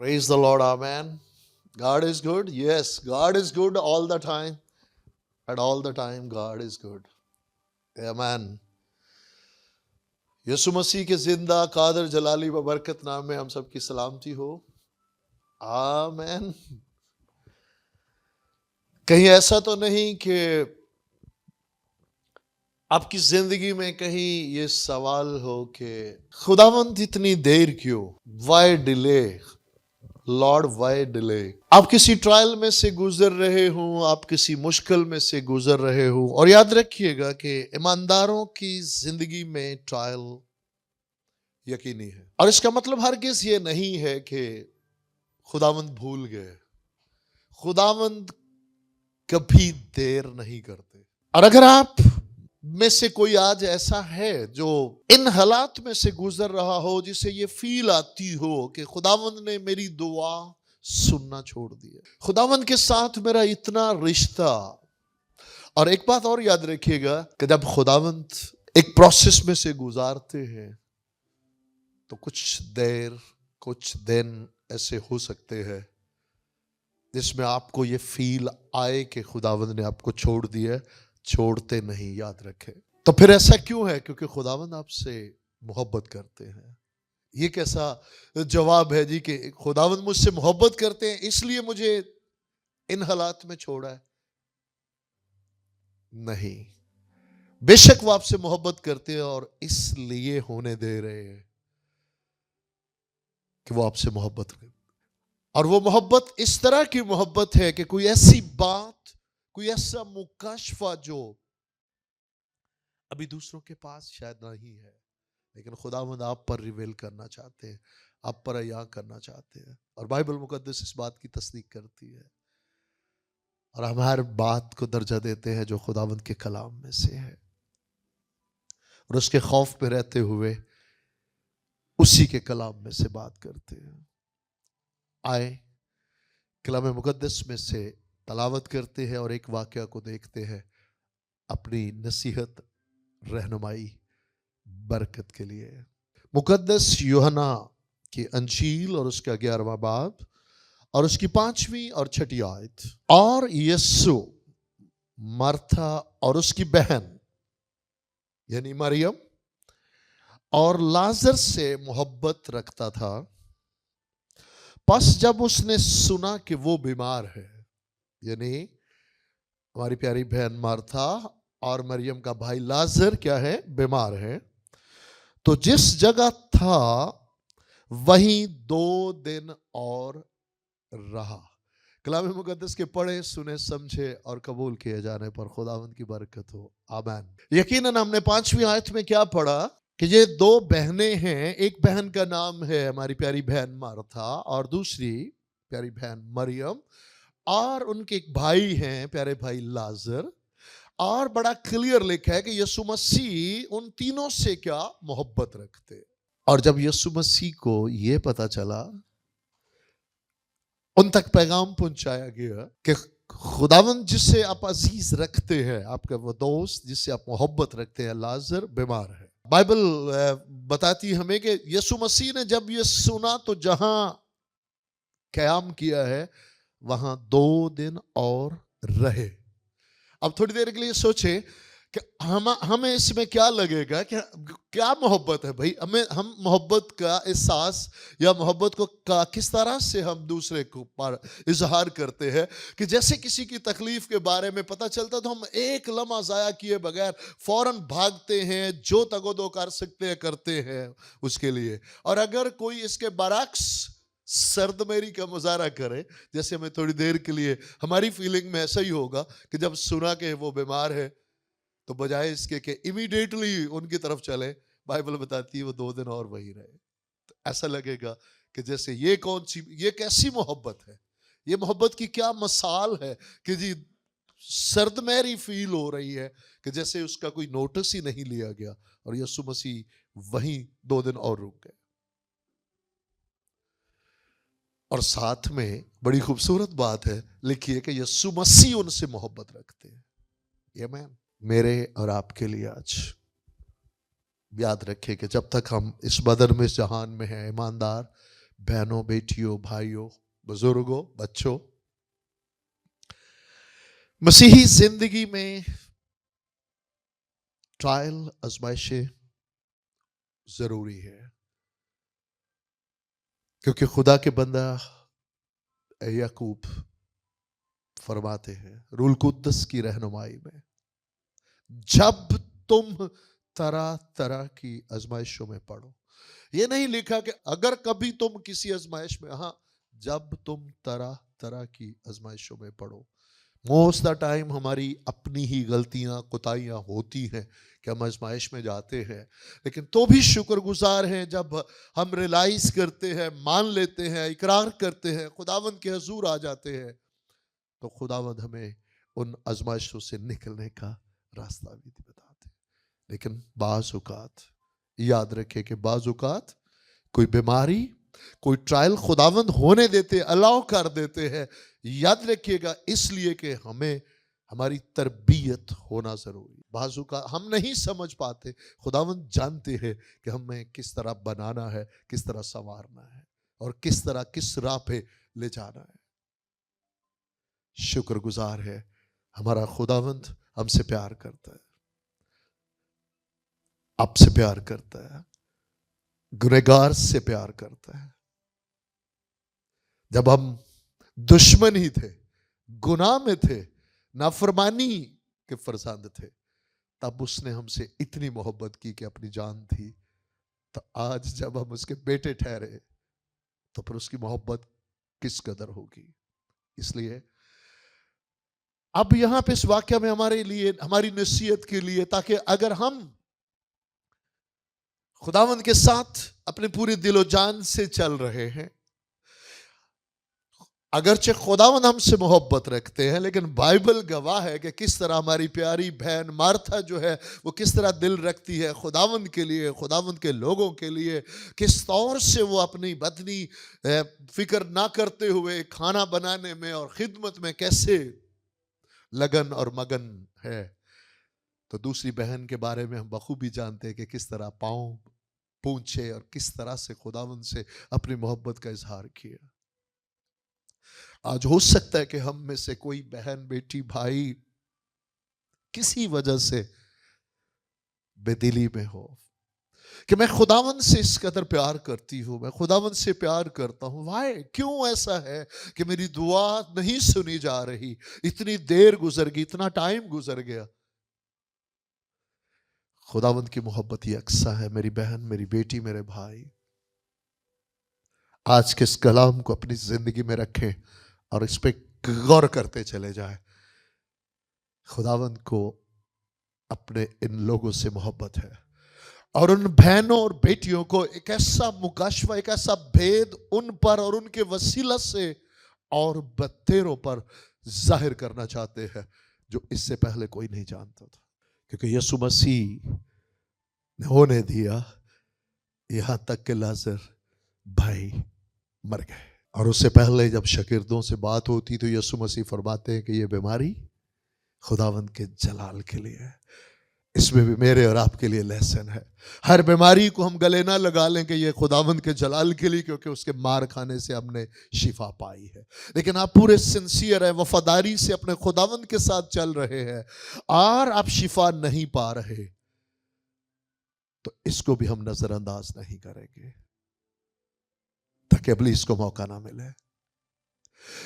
Praise the Lord, amen. God is good. Yes, God is good all the time. And all the time, God is good. Amen. Yesu Masih के जिंदा कादर जलाली व बरकत नाम में हम सबकी सलामती हो। आमेन। कहीं ऐसा तो नहीं कि आपकी जिंदगी में कहीं ये सवाल हो कि खुदावंद इतनी देर क्यों? Why delay? Lord Y delay? आप किसी ट्रायल में से गुजर रहे हो, आप किसी मुश्किल में से गुजर रहे हो, और याद रखिएगा कि ईमानदारों की जिंदगी में ट्रायल यकीनी है। और इसका मतलब हरगिज ये नहीं है कि खुदावंद भूल गए। खुदावंद कभी देर नहीं करते। और अगर आप में से कोई आज ऐसा है जो इन हालात में से गुजर रहा हो, जिसे ये फील आती हो कि खुदावंद ने मेरी दुआ सुनना छोड़ दिया, खुदावंद के साथ मेरा इतना रिश्ता। और एक बात और याद रखिएगा कि जब खुदावंद एक प्रोसेस में से गुजारते हैं तो कुछ देर, कुछ दिन ऐसे हो सकते हैं जिसमें आपको ये फील आए कि खुदावंद ने आपको छोड़ दिया। छोड़ते नहीं, याद रखें। तो फिर ऐसा क्यों है? क्योंकि खुदावंद आपसे मोहब्बत करते हैं। ये कैसा जवाब है जी कि खुदावंद मुझसे मोहब्बत करते हैं इसलिए मुझे इन हालात में छोड़ा है? नहीं, बेशक वो आपसे मोहब्बत करते हैं और इसलिए होने दे रहे हैं कि वो आपसे मोहब्बत करते। और वो मोहब्बत इस तरह की मोहब्बत है कि कोई ऐसी बात, कोई ऐसा मुकाशफा जो अभी दूसरों के पास शायद नहीं है, लेकिन खुदावंद आप पर रिवील करना चाहते हैं, आप पर अयां करना चाहते हैं। और बाइबल मुकद्दस इस बात की तस्दीक करती है और हम हर बात को दर्जा देते हैं जो खुदावंद के कलाम में से है, और उसके खौफ पे रहते हुए उसी के कलाम में से बात करते हैं। आए कलाम मुकद्दस में से तलावत करते हैं और एक वाकया को देखते हैं अपनी नसीहत, रहनुमाई, बरकत के लिए। मुकद्दस यूहन्ना की अंजील और उसका 11वां बाब और उसकी 5वीं और 6ठी आयत। और यीशु मार्था और उसकी बहन यानी मरियम और लाजर से मोहब्बत रखता था। बस जब उसने सुना कि वो बीमार है, यानी हमारी प्यारी बहन मार्था और मरियम का भाई लाजर क्या है? बीमार है, तो जिस जगह था वहीं 2 दिन और रहा। कलाम मुकद्दस के पढ़े, सुने, समझे और कबूल किए जाने पर खुदावंद की बरकत हो। आमीन। यकीनन हमने 5वीं आयत में क्या पढ़ा कि ये 2 बहनें हैं। एक बहन का नाम है हमारी प्यारी बहन मार्था और दूसरी प्यारी बहन मरियम, और उनके एक भाई हैं प्यारे भाई लाजर। और बड़ा क्लियर लिखा है कि यीशु मसीह उन तीनों से क्या मोहब्बत रखते। और जब यीशु मसीह को ये पता चला, उन तक पैगाम पहुंचाया गया कि खुदावंद जिससे आप अजीज रखते हैं, आपका वो दोस्त जिससे आप मोहब्बत रखते हैं, लाजर बीमार है। बाइबल बताती हमें कि यीशु मसीह ने जब ये सुना तो जहां क़याम किया है वहां 2 दिन और रहे। अब थोड़ी देर के लिए सोचे कि हमें इसमें क्या लगेगा कि क्या मोहब्बत है भाई। हम मोहब्बत का एहसास या मोहब्बत को किस तरह से हम दूसरे को पर इजहार करते हैं कि जैसे किसी की तकलीफ के बारे में पता चलता तो हम एक लम्हा ज़ाया किए बगैर फौरन भागते हैं, जो तगोदो कर सकते हैं करते हैं उसके लिए। और अगर कोई इसके बरक्स सर्दमेरी का मुजाहरा करे, जैसे हमें थोड़ी देर के लिए हमारी फीलिंग में ऐसा ही होगा कि जब सुना कि वो बीमार है तो बजाय इसके कि इमीडिएटली उनकी तरफ चले, बाइबल बताती है वो 2 दिन और वही रहे। तो ऐसा लगेगा कि जैसे ये कैसी मोहब्बत है, ये मोहब्बत की क्या मिसाल है कि जी सर्दमेरी फील हो रही है कि जैसे उसका कोई नोटिस ही नहीं लिया गया और यीशु मसीह वहीं 2 दिन और रुक गए। और साथ में बड़ी खूबसूरत बात है लिखी है कि यीशु मसीह उनसे मोहब्बत रखते हैं। आमीन। मेरे और आपके लिए आज याद रखें कि जब तक हम इस बदर में, इस जहान में हैं, ईमानदार बहनों, बेटियों, भाइयों, बुजुर्गों, बच्चों, मसीही जिंदगी में ट्रायल, आजमाइशें जरूरी है, क्योंकि खुदा के बंदा याकूब फरमाते हैं रूल कुद्दस की रहनुमाई में, जब तुम तरह तरह की आजमाइशों में पड़ो। ये नहीं लिखा कि अगर कभी तुम किसी आजमाइश में, हाँ, जब तुम तरह तरह की आजमाइशों में पड़ो। मोस्ट द टाइम हमारी अपनी ही गलतियां, कोताहियां होती हैं कि हम आजमाइश में जाते हैं, लेकिन तो भी शुक्रगुजार हैं जब हम रियलाइज करते हैं, मान लेते हैं, इकरार करते हैं, खुदावंद के हजूर आ जाते हैं, तो खुदावंद हमें उन आजमाइशों से निकलने का रास्ता भी बताते हैं। लेकिन बाज़ औक़ात याद रखे कि बाज़ औक़ात कोई बीमारी, कोई ट्रायल खुदावंद होने देते, अलाउ कर देते हैं, याद रखिएगा, इसलिए कि हमें हमारी तरबियत होना जरूरी। बाज़ू का हम नहीं समझ पाते, खुदावंद जानते हैं कि हमें किस तरह बनाना है, किस तरह संवारना है और किस तरह किस राह पे ले जाना है। शुक्रगुजार है हमारा खुदावंद हमसे प्यार करता है, आपसे प्यार करता है, गुनहगार से प्यार करता है। जब हम दुश्मन ही थे, गुनाह में थे, नाफरमानी के फरजंद थे, तब उसने हमसे इतनी मोहब्बत की कि अपनी जान थी। तो आज जब हम उसके बेटे ठहरे तो फिर उसकी मोहब्बत किस कदर होगी। इसलिए अब यहां पे इस वाक्य में हमारे लिए, हमारी नसीहत के लिए, ताकि अगर हम खुदावंद के साथ अपने पूरे दिलो जान से चल रहे हैं, अगरचे खुदावंद हमसे मोहब्बत रखते हैं, लेकिन बाइबल गवाह है कि किस तरह हमारी प्यारी बहन मार्था जो है वो किस तरह दिल रखती है खुदावंद के लिए, खुदावंद के लोगों के लिए, किस तौर से वो अपनी बदनी फिक्र ना करते हुए खाना बनाने में और खिदमत में कैसे लगन और मगन है। तो दूसरी बहन के बारे में हम बखूबी जानते हैं कि किस तरह पाँव पूछे और किस तरह से खुदावंद से अपनी मोहब्बत का इजहार किया। आज हो सकता है कि हम में से कोई बहन, बेटी, भाई किसी वजह से बेदिली में हो कि मैं खुदावंद से इस कदर प्यार करती हूं, मैं खुदावंद से प्यार करता हूं, वाई, क्यों ऐसा है कि मेरी दुआ नहीं सुनी जा रही, इतनी देर गुजर गई, इतना टाइम गुजर गया। खुदावंद की मोहब्बत यकसा है। मेरी बहन, मेरी बेटी, मेरे भाई, आज के इस कलाम को अपनी जिंदगी में रखें और इस पे गौर करते चले जाए। खुदावंद को अपने इन लोगों से मोहब्बत है और उन बहनों और बेटियों को एक ऐसा मुकाशवा, एक ऐसा भेद उन पर और उनके वसीला से और बतेरों पर जाहिर करना चाहते हैं जो इससे पहले कोई नहीं जानता था। क्योंकि यीशु मसीह ने होने दिया यहां तक कि लाजर भाई मर गए, और उससे पहले जब शागिर्दों से बात होती तो यीशु मसीह फरमाते हैं कि ये बीमारी खुदावंद के जलाल के लिए है। इसमें भी मेरे और आपके लिए लेसन है। हर बीमारी को हम गले ना लगा लें कि ये खुदावंद के जलाल के लिए, क्योंकि उसके मार खाने से हमने शिफा पाई है। लेकिन आप पूरे सिंसियर है, वफादारी से अपने खुदावंद के साथ चल रहे हैं और आप शिफा नहीं पा रहे, तो इसको भी हम नजरअंदाज नहीं करेंगे ताकि इब्लीस को मौका ना मिले।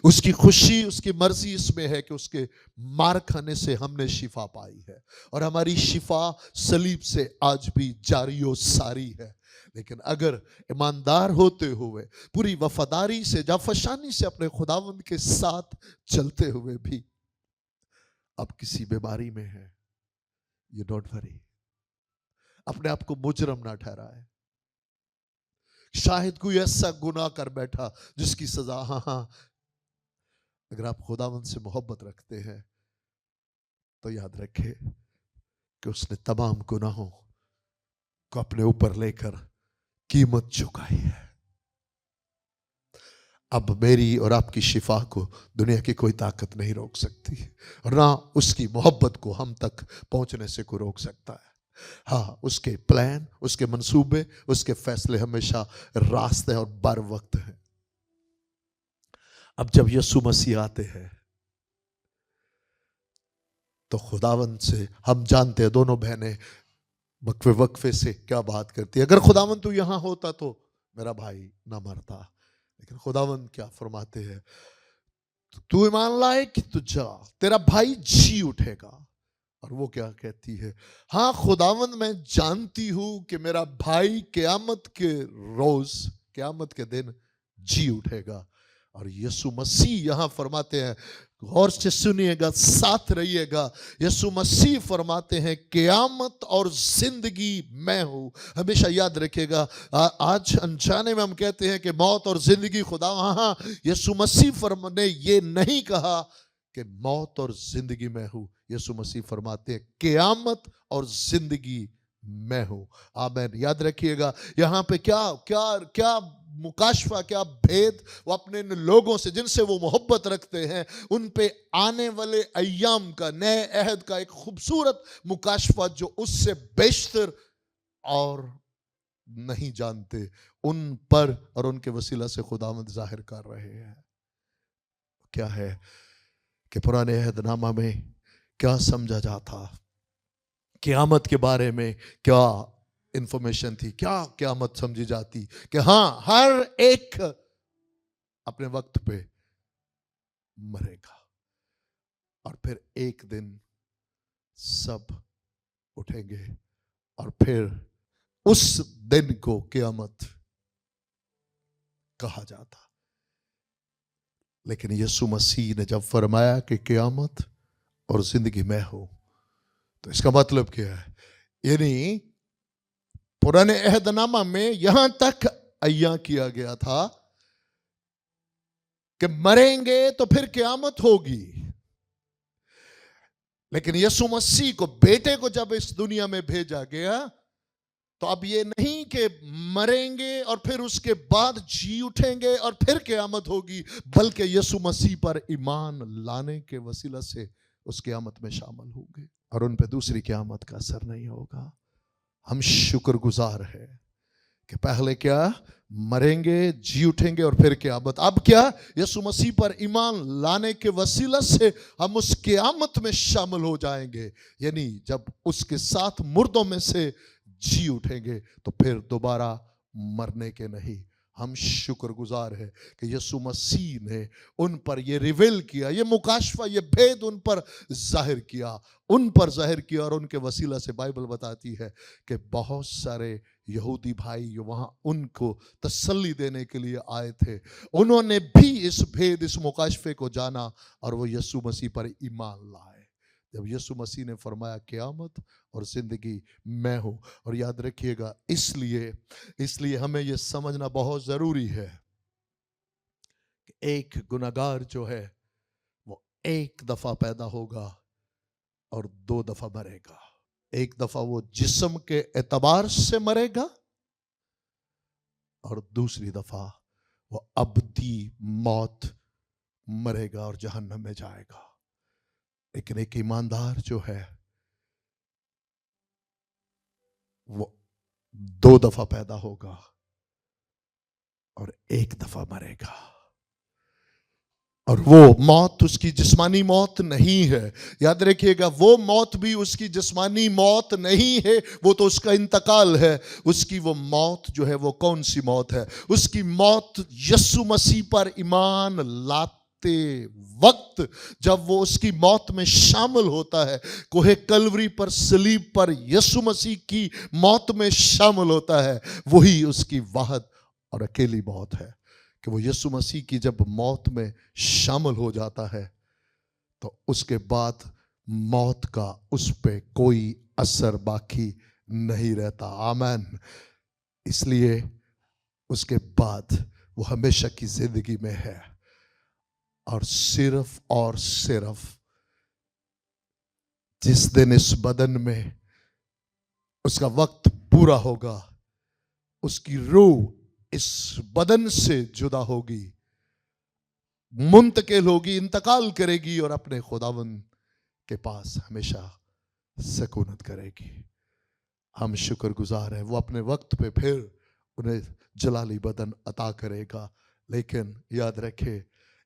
उसकी खुशी, उसकी मर्जी इसमें है कि उसके मार खाने से हमने शिफा पाई है और हमारी शिफा सलीब से आज भी जारी और सारी है। लेकिन अगर ईमानदार होते हुए, पूरी वफादारी से, जाफशानी से अपने खुदावंद के साथ चलते हुए भी अब किसी बीमारी में है, यू डोंट वरी, अपने आप को मुजरम ना ठहराए। शायद कोई ऐसा गुनाह कर बैठा जिसकी सजा, हाँ, अगर आप खुदावंद से मोहब्बत रखते हैं तो याद रखें कि उसने तमाम गुनाहों को अपने ऊपर लेकर कीमत चुकाई है। अब मेरी और आपकी शिफा को दुनिया की कोई ताकत नहीं रोक सकती और ना उसकी मोहब्बत को हम तक पहुंचने से कोई रोक सकता है। ہاں اس کے پلان، اس کے منصوبے، اس کے فیصلے ہمیشہ راستے اور بر وقت ہیں۔ اب جب یسوع مسیح آتے ہیں تو خداوند سے ہم جانتے ہیں، دونوں بہنیں وقفے وقفے سے کیا بات کرتی ہے۔ اگر خداوند تو یہاں ہوتا تو میرا بھائی نہ مرتا، لیکن خداوند کیا فرماتے ہیں، تو ایمان لائے کہ تو جا، تیرا بھائی جی اٹھے گا۔ اور وہ کیا کہتی ہے، ہاں خداوند میں جانتی ہوں کہ میرا بھائی قیامت کے روز، قیامت کے دن جی اٹھے گا۔ اور یسوع مسیح یہاں فرماتے ہیں، غور سے سنیے گا، ساتھ رہیے گا، یسوع مسیح فرماتے ہیں قیامت اور زندگی میں ہوں۔ ہمیشہ یاد رکھے گا، آج انجانے میں ہم کہتے ہیں کہ موت اور زندگی خدا، ہاں یسوع مسیح نے یہ نہیں کہا کہ موت اور زندگی میں ہوں۔ یسوع مسیح فرماتے ہیں قیامت اور زندگی میں ہوں۔ آمین۔ یاد رکھیے گا یہاں پہ کیا مکاشفہ، کیا بھید وہ اپنے ان لوگوں سے جن سے وہ محبت رکھتے ہیں، ان پہ آنے والے ایام کا، نئے عہد کا ایک خوبصورت مکاشفہ جو اس سے بیشتر اور نہیں جانتے، ان پر اور ان کے وسیلہ سے خداوند ظاہر کر رہے ہیں۔ کیا ہے کہ پرانے عہد نامہ میں کیا سمجھا جاتا، قیامت کے بارے میں کیا انفارمیشن تھی، کیا قیامت سمجھی جاتی کہ ہاں ہر ایک اپنے وقت پہ مرے گا، اور پھر ایک دن سب اٹھیں گے، اور پھر اس دن کو قیامت کہا جاتا۔ لیکن یسوع مسیح نے جب فرمایا کہ قیامت اور زندگی میں ہو، تو اس کا مطلب کیا ہے؟ یعنی پرانے عہد نامہ میں یہاں تک عیاں کیا گیا تھا کہ مریں گے تو پھر قیامت ہوگی، لیکن یسوع مسیح کو، بیٹے کو جب اس دنیا میں بھیجا گیا تو اب یہ نہیں کہ مریں گے اور پھر اس کے بعد جی اٹھیں گے اور پھر قیامت ہوگی، بلکہ یسوع مسیح پر ایمان لانے کے وسیلہ سے اس قیامت میں شامل ہوں گے، اور ان پہ دوسری قیامت کا اثر نہیں ہوگا۔ ہم شکر گزار ہیں کہ پہلے کیا، مریں گے، جی اٹھیں گے، اور پھر قیامت۔ اب کیا، یسوع مسیح پر ایمان لانے کے وسیلہ سے ہم اس قیامت میں شامل ہو جائیں گے، یعنی جب اس کے ساتھ مردوں میں سے جی اٹھیں گے تو پھر دوبارہ مرنے کے نہیں۔ ہم شکر گزار ہیں کہ یسوع مسیح نے ان پر یہ ریویل کیا، یہ مکاشفہ، یہ بھید ان پر ظاہر کیا، اور ان کے وسیلہ سے بائبل بتاتی ہے کہ بہت سارے یہودی بھائی وہاں ان کو تسلی دینے کے لیے آئے تھے، انہوں نے بھی اس بھید، اس مکاشفے کو جانا، اور وہ یسوع مسیح پر ایمان لائے۔ جب یسوع مسیح نے فرمایا قیامت اور زندگی میں ہوں، اور یاد رکھیے گا اس لیے ہمیں یہ سمجھنا بہت ضروری ہے کہ ایک گناہگار جو ہے وہ ایک دفعہ پیدا ہوگا اور 2 دفعہ مرے گا۔ ایک دفعہ وہ جسم کے اعتبار سے مرے گا، اور دوسری دفعہ وہ ابدی موت مرے گا اور جہنم میں جائے گا۔ لیکن ایک ایماندار جو ہے وہ 2 دفعہ پیدا ہوگا اور 1 دفعہ مرے گا، اور وہ موت اس کی جسمانی موت نہیں ہے۔ یاد رکھیے گا وہ موت بھی اس کی جسمانی موت نہیں ہے، وہ تو اس کا انتقال ہے۔ اس کی وہ موت جو ہے وہ کون سی موت ہے؟ اس کی موت یسوع مسیح پر ایمان لاتے وقت جب وہ اس کی موت میں شامل ہوتا ہے، کوہ کلوری پر، صلیب پر یسوع مسیح کی موت میں شامل ہوتا ہے، وہی اس کی واحد اور اکیلی موت ہے کہ وہ یسوع مسیح کی جب موت میں شامل ہو جاتا ہے تو اس کے بعد موت کا اس پہ کوئی اثر باقی نہیں رہتا۔ آمین۔ اس لیے اس کے بعد وہ ہمیشہ کی زندگی میں ہے، اور صرف جس دن اس بدن میں اس کا وقت پورا ہوگا، اس کی روح اس بدن سے جدا ہوگی، منتقل ہوگی، انتقال کرے گی، اور اپنے خداوند کے پاس ہمیشہ سکونت کرے گی۔ हम शुक्रगुजार हैं। वो अपने वक्त पे फिर उन्हें जलाली बदन अता करेगा। लेकिन याद रखे,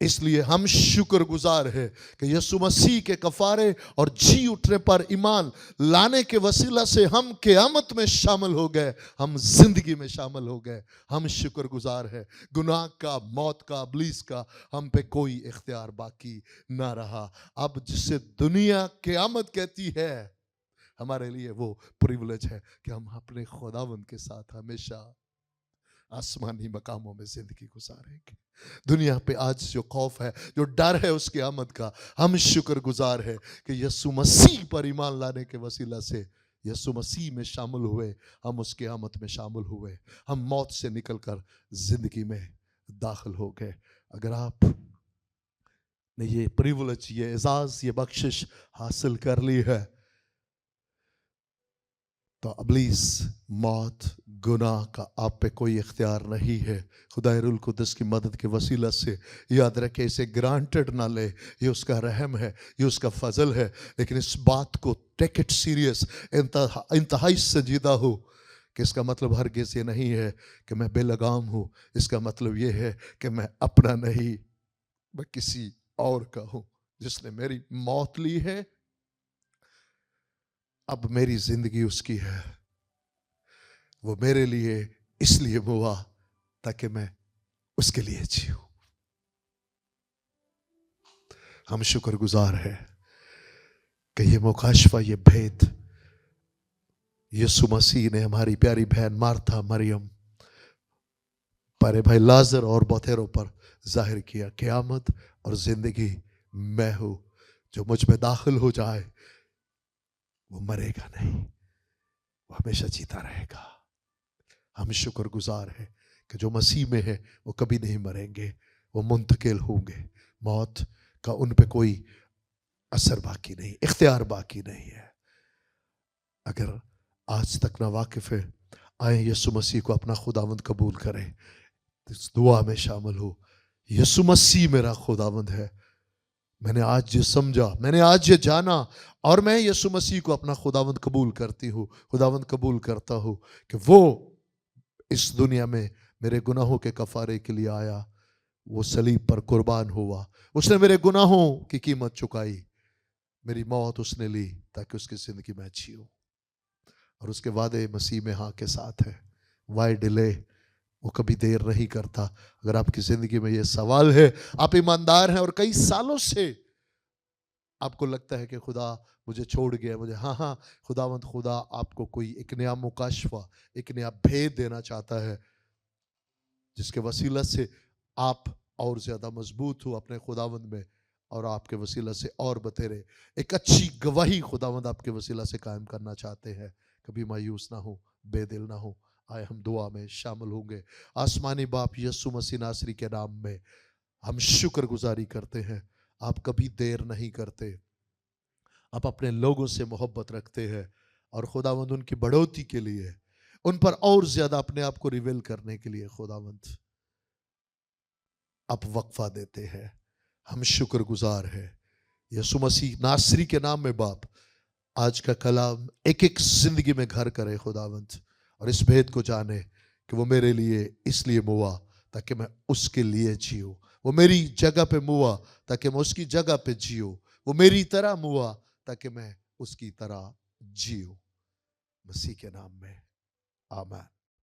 इसलिए हम शुक्रगुजार हैं कि यीशु मसीह के कफारे और जी उठने पर ईमान लाने के वसीला से हम क़यामत में शामिल हो गए, हम जिंदगी में शामिल हो गए। हम शुक्रगुजार हैं। गुनाह का, मौत का, इब्लीस का हम पे कोई इख्तियार बाकी ना रहा। अब जिसे दुनिया क़यामत कहती है, हमारे लिए वो प्रिविलेज है कि हम अपने खुदावंद के साथ हमेशा आसमानी मकामों में जिंदगी गुजारेंगे। दुनिया पे आज जो खौफ है, जो डर है उस क़यामत का, हम शुक्रगुजार है कि यीशु मसीह पर ईमान लाने के वसीला से यीशु मसीह में शामिल हुए, हम उस क़यामत में शामिल हुए, हम मौत से निकलकर जिंदगी में दाखिल हो गए। अगर आप ने ये प्रिविलेज, ये एजाज, ये बख्शिश हासिल कर ली है, तो इब्लीस, मौत, गुनाह का आप पे कोई इख्तियार नहीं है। खुदा रूल कुद्दस की मदद के वसीला से याद रखे, इसे ग्रांटेड ना ले, ये उसका रहम है, ये उसका फजल है। लेकिन इस बात को टेक इट सीरियस, इंतहाई संजीदा हो कि इसका मतलब हरगिज़ ये नहीं है कि मैं बेलगाम हूँ। इसका मतलब ये है कि मैं अपना नहीं, मैं किसी और का हूँ। जिसने मेरी मौत ली है, अब मेरी जिंदगी उसकी है। वो मेरे लिए इसलिए हुआ ताकि मैं उसके लिए जीऊं। हम शुक्रगुजार हैं कि ये मुकाशफा, ये भेद यीशु मसीह ने हमारी प्यारी बहन मार्था, मरियम, प्यारे भाई लाजर और बौथेरों पर जाहिर किया। क़यामत और जिंदगी मैं हूं। जो मुझ में दाखिल हो जाए वो मरेगा नहीं, वो हमेशा जीता रहेगा। हम शुक्रगुजार हैं कि जो मसीह में है वो कभी नहीं मरेंगे, वो मुंतकिल होंगे। मौत का उन पे कोई असर बाकी नहीं, इख्तियार बाकी नहीं है। अगर आज तक ना वाकिफ है, आए यीशु मसीह को अपना खुदावंद कबूल करें, इस दुआ में शामिल हो। यीशु मसीह मेरा खुदावंद है। मैंने आज ये समझा, मैंने आज ये जाना, और मैं यीशु मसीह को अपना खुदावंद कबूल करती हूँ, खुदावंद कबूल करता हूँ कि वो इस दुनिया में मेरे गुनाहों के कफारे के लिए आया, वो सलीब पर कुर्बान हुआ, उसने मेरे गुनाहों की कीमत चुकाई, मेरी मौत उसने ली ताकि उसकी जिंदगी में अच्छी हो। और उसके वादे मसीह में हाँ के साथ है। वाई डिले, वो कभी देर नहीं करता। अगर आपकी जिंदगी में ये सवाल है, आप ईमानदार हैं और कई सालों से आपको लगता है कि खुदा मुझे छोड़ गया, मुझे, हाँ, खुदा आपको कोई एक नया मुकाशफा, एक नया भेद देना चाहता है, जिसके वसीला से आप और ज्यादा मजबूत हो अपने खुदावंद में, और आपके वसीला से और बतेरे एक अच्छी गवाही खुदावंद आपके वसीला से कायम करना चाहते हैं। कभी मायूस ना हो, बेदिल ना हो। आए हम दुआ में शामिल होंगे। आसमानी बाप यीशु मसीह नासरी के नाम में हम शुक्रगुजारी करते हैं। आप कभी देर नहीं करते, आप अपने लोगों से मोहब्बत रखते हैं, और खुदावंद उनकी बढ़ोतरी के लिए, उन पर और ज्यादा अपने आप को रिवील करने के लिए खुदावंद आप वक्फा देते हैं। हम शुक्रगुजार हैं। यीशु मसीह नासरी के नाम में बाप, आज का कलाम एक एक जिंदगी में घर करे खुदावंद, और इस भेद को जाने कि वो मेरे लिए इसलिए हुआ ताकि मैं उसके लिए जियो। वो मेरी जगह पे मुआ ताकि मैं उसकी जगह पे जियो। वो मेरी तरह मुआ ताकि मैं उसकी तरह जियो। मसीह के नाम में आमीन।